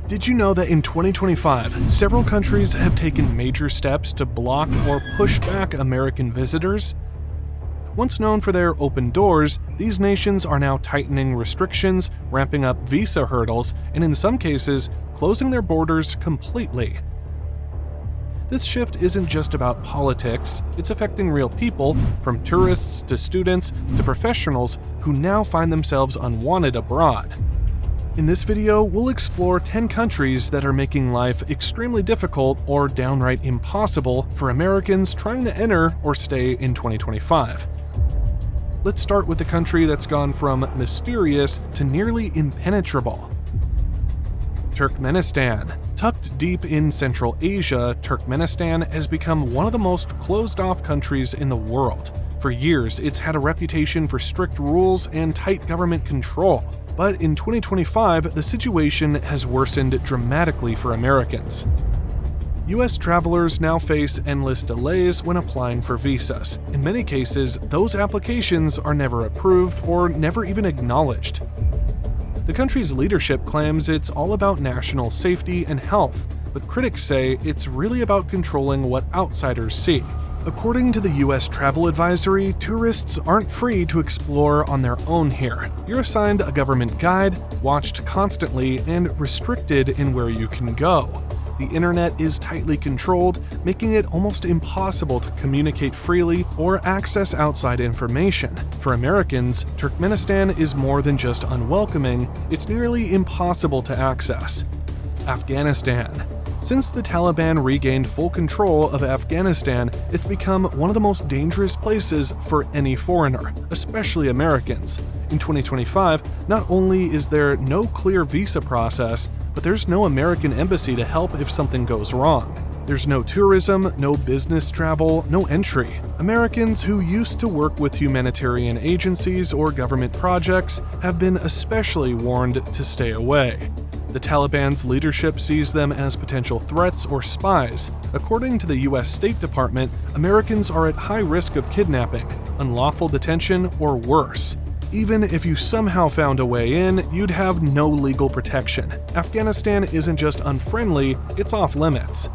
Did you know that in 2025, several countries have taken major steps to block or push back American visitors? Once known for their open doors, these nations are now tightening restrictions, ramping up visa hurdles, and in some cases, closing their borders completely. This shift isn't just about politics, it's affecting real people, from tourists to students to professionals who now find themselves unwanted abroad. In this video, we'll explore 10 countries that are making life extremely difficult or downright impossible for Americans trying to enter or stay in 2025. Let's start with the country that's gone from mysterious to nearly impenetrable. Turkmenistan. Tucked deep in Central Asia, Turkmenistan has become one of the most closed-off countries in the world. For years, it's had a reputation for strict rules and tight government control. But in 2025, the situation has worsened dramatically for Americans. U.S. travelers now face endless delays when applying for visas. In many cases, those applications are never approved or never even acknowledged. The country's leadership claims it's all about national safety and health, but critics say it's really about controlling what outsiders see. According to the U.S. Travel Advisory, tourists aren't free to explore on their own here. You're assigned a government guide, watched constantly, and restricted in where you can go. The internet is tightly controlled, making it almost impossible to communicate freely or access outside information. For Americans, Turkmenistan is more than just unwelcoming, it's nearly impossible to access. Afghanistan. Since the Taliban regained full control of Afghanistan, it's become one of the most dangerous places for any foreigner, especially Americans. In 2025, not only is there no clear visa process, but there's no American embassy to help if something goes wrong. There's no tourism, no business travel, no entry. Americans who used to work with humanitarian agencies or government projects have been especially warned to stay away. The Taliban's leadership sees them as potential threats or spies. According to the U.S. State Department, Americans are at high risk of kidnapping, unlawful detention, or worse. Even if you somehow found a way in, you'd have no legal protection. Afghanistan isn't just unfriendly, it's off-limits.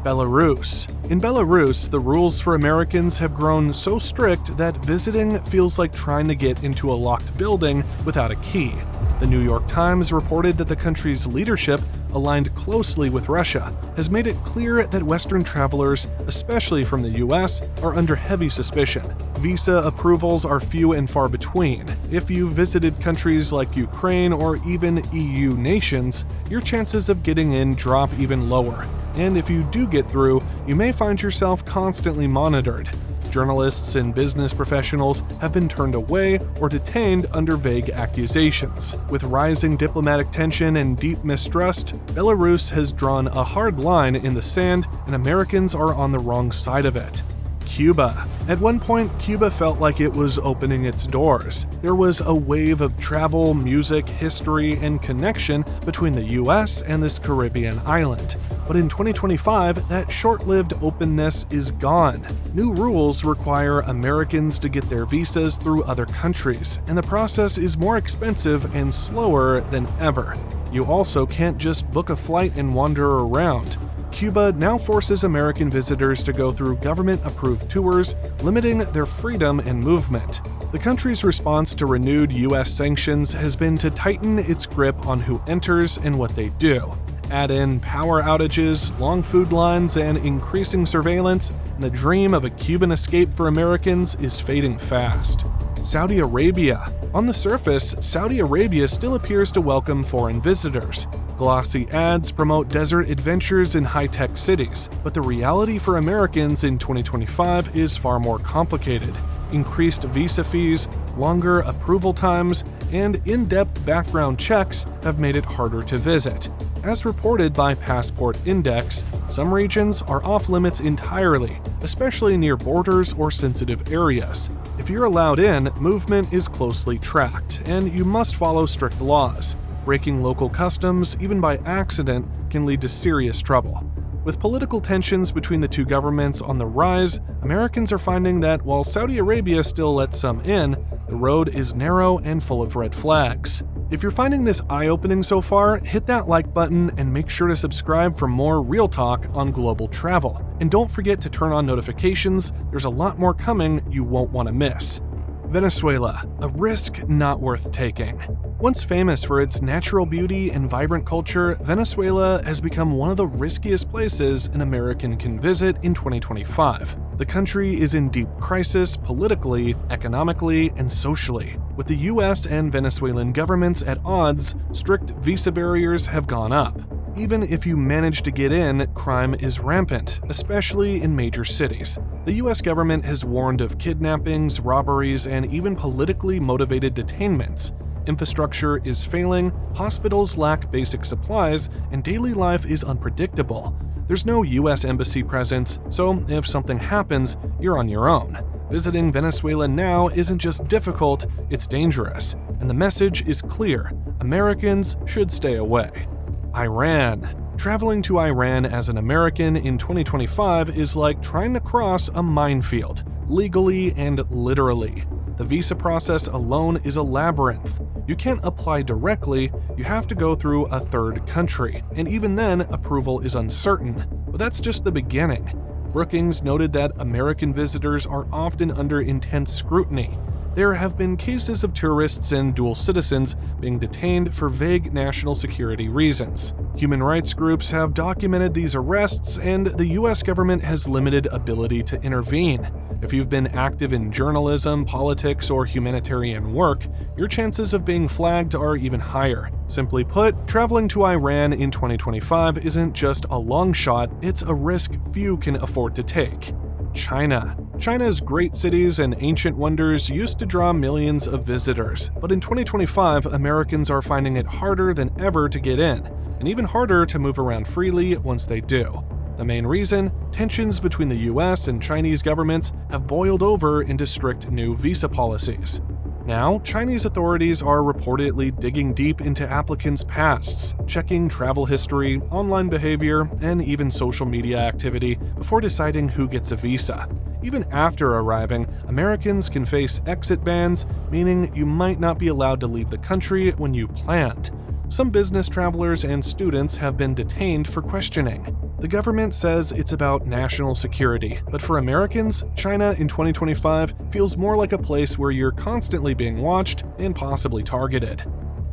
Belarus. In Belarus, the rules for Americans have grown so strict that visiting feels like trying to get into a locked building without a key. The New York Times reported that the country's leadership, aligned closely with Russia, has made it clear that Western travelers, especially from the US, are under heavy suspicion. Visa approvals are few and far between. If you've visited countries like Ukraine or even EU nations, your chances of getting in drop even lower. And if you do get through, you may find yourself constantly monitored. Journalists and business professionals have been turned away or detained under vague accusations. With rising diplomatic tension and deep mistrust, Belarus has drawn a hard line in the sand, and Americans are on the wrong side of it. Cuba. At one point, Cuba felt like it was opening its doors. There was a wave of travel, music, history, and connection between the US and this Caribbean island. But in 2025, that short-lived openness is gone. New rules require Americans to get their visas through other countries, and the process is more expensive and slower than ever. You also can't just book a flight and wander around. Cuba now forces American visitors to go through government-approved tours, limiting their freedom and movement. The country's response to renewed U.S. sanctions has been to tighten its grip on who enters and what they do. Add in power outages, long food lines, and increasing surveillance, and the dream of a Cuban escape for Americans is fading fast. Saudi Arabia. On the surface, Saudi Arabia still appears to welcome foreign visitors. Glossy ads promote desert adventures in high-tech cities, but the reality for Americans in 2025 is far more complicated. Increased visa fees, longer approval times, and in-depth background checks have made it harder to visit. As reported by Passport Index, some regions are off-limits entirely, especially near borders or sensitive areas. If you're allowed in, movement is closely tracked, and you must follow strict laws. Breaking local customs, even by accident, can lead to serious trouble. With political tensions between the two governments on the rise, Americans are finding that while Saudi Arabia still lets some in, the road is narrow and full of red flags. If you're finding this eye-opening so far, hit that like button and make sure to subscribe for more real talk on global travel. And don't forget to turn on notifications, there's a lot more coming you won't want to miss. Venezuela, a risk not worth taking. Once famous for its natural beauty and vibrant culture, Venezuela has become one of the riskiest places an American can visit in 2025. The country is in deep crisis politically, economically, and socially. With the US and Venezuelan governments at odds, strict visa barriers have gone up. Even if you manage to get in, crime is rampant, especially in major cities. The US government has warned of kidnappings, robberies, and even politically motivated detainments. Infrastructure is failing, hospitals lack basic supplies, and daily life is unpredictable. There's no US embassy presence, so if something happens, you're on your own. Visiting Venezuela now isn't just difficult, it's dangerous. And the message is clear: Americans should stay away. Iran. Traveling to Iran as an American in 2025 is like trying to cross a minefield, legally and literally. The visa process alone is a labyrinth. You can't apply directly, you have to go through a third country, and even then, approval is uncertain. But that's just the beginning. Brookings noted that American visitors are often under intense scrutiny. There have been cases of tourists and dual citizens being detained for vague national security reasons. Human rights groups have documented these arrests, and the US government has limited ability to intervene. If you've been active in journalism, politics, or humanitarian work, your chances of being flagged are even higher. Simply put, traveling to Iran in 2025 isn't just a long shot, it's a risk few can afford to take. China. China's great cities and ancient wonders used to draw millions of visitors, but in 2025, Americans are finding it harder than ever to get in, and even harder to move around freely once they do. The main reason? Tensions between the US and Chinese governments have boiled over into strict new visa policies. Now, Chinese authorities are reportedly digging deep into applicants' pasts, checking travel history, online behavior, and even social media activity before deciding who gets a visa. Even after arriving, Americans can face exit bans, meaning you might not be allowed to leave the country when you planned. Some business travelers and students have been detained for questioning. The government says it's about national security, but for Americans, China in 2025 feels more like a place where you're constantly being watched and possibly targeted.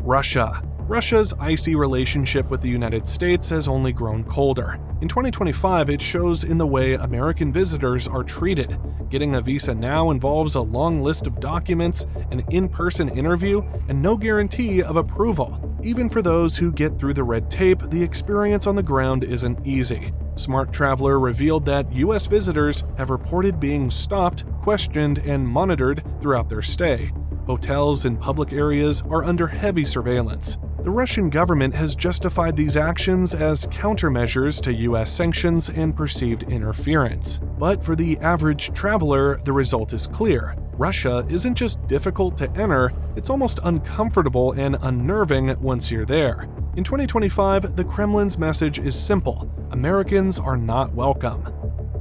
Russia. Russia's icy relationship with the United States has only grown colder. In 2025, it shows in the way American visitors are treated. Getting a visa now involves a long list of documents, an in-person interview, and no guarantee of approval. Even for those who get through the red tape, the experience on the ground isn't easy. Smart Traveler revealed that US visitors have reported being stopped, questioned, and monitored throughout their stay. Hotels and public areas are under heavy surveillance. The Russian government has justified these actions as countermeasures to US sanctions and perceived interference. But for the average traveler, the result is clear. Russia isn't just difficult to enter, it's almost uncomfortable and unnerving once you're there. In 2025, the Kremlin's message is simple: Americans are not welcome.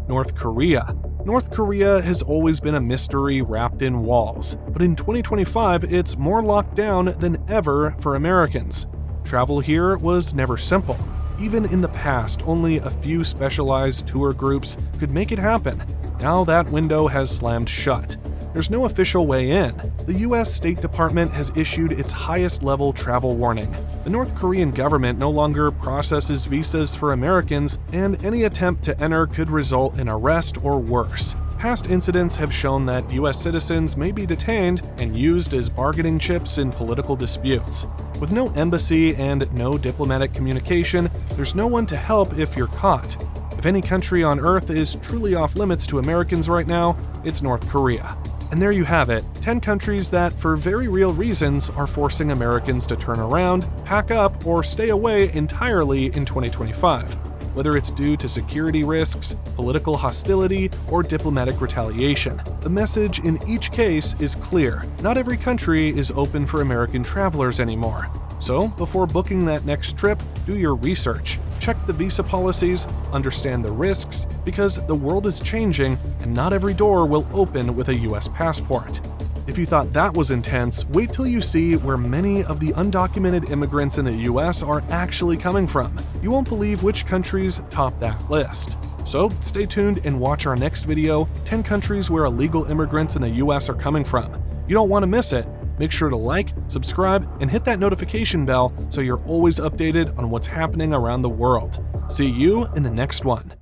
North Korea. North Korea has always been a mystery wrapped in walls, but in 2025, it's more locked down than ever for Americans. Travel here was never simple. Even in the past, only a few specialized tour groups could make it happen. Now that window has slammed shut. There's no official way in. The US State Department has issued its highest-level travel warning. The North Korean government no longer processes visas for Americans, and any attempt to enter could result in arrest or worse. Past incidents have shown that US citizens may be detained and used as bargaining chips in political disputes. With no embassy and no diplomatic communication, there's no one to help if you're caught. If any country on Earth is truly off limits to Americans right now, it's North Korea. And there you have it, 10 countries that, for very real reasons, are forcing Americans to turn around, pack up, or stay away entirely in 2025. Whether it's due to security risks, political hostility, or diplomatic retaliation. The message in each case is clear: not every country is open for American travelers anymore. So, before booking that next trip, do your research, check the visa policies, understand the risks, because the world is changing and not every door will open with a US passport. If you thought that was intense, wait till you see where many of the undocumented immigrants in the US are actually coming from. You won't believe which countries top that list. So stay tuned and watch our next video, 10 countries where illegal immigrants in the US are coming from. You don't want to miss it. Make sure to like, subscribe, and hit that notification bell so you're always updated on what's happening around the world. See you in the next one.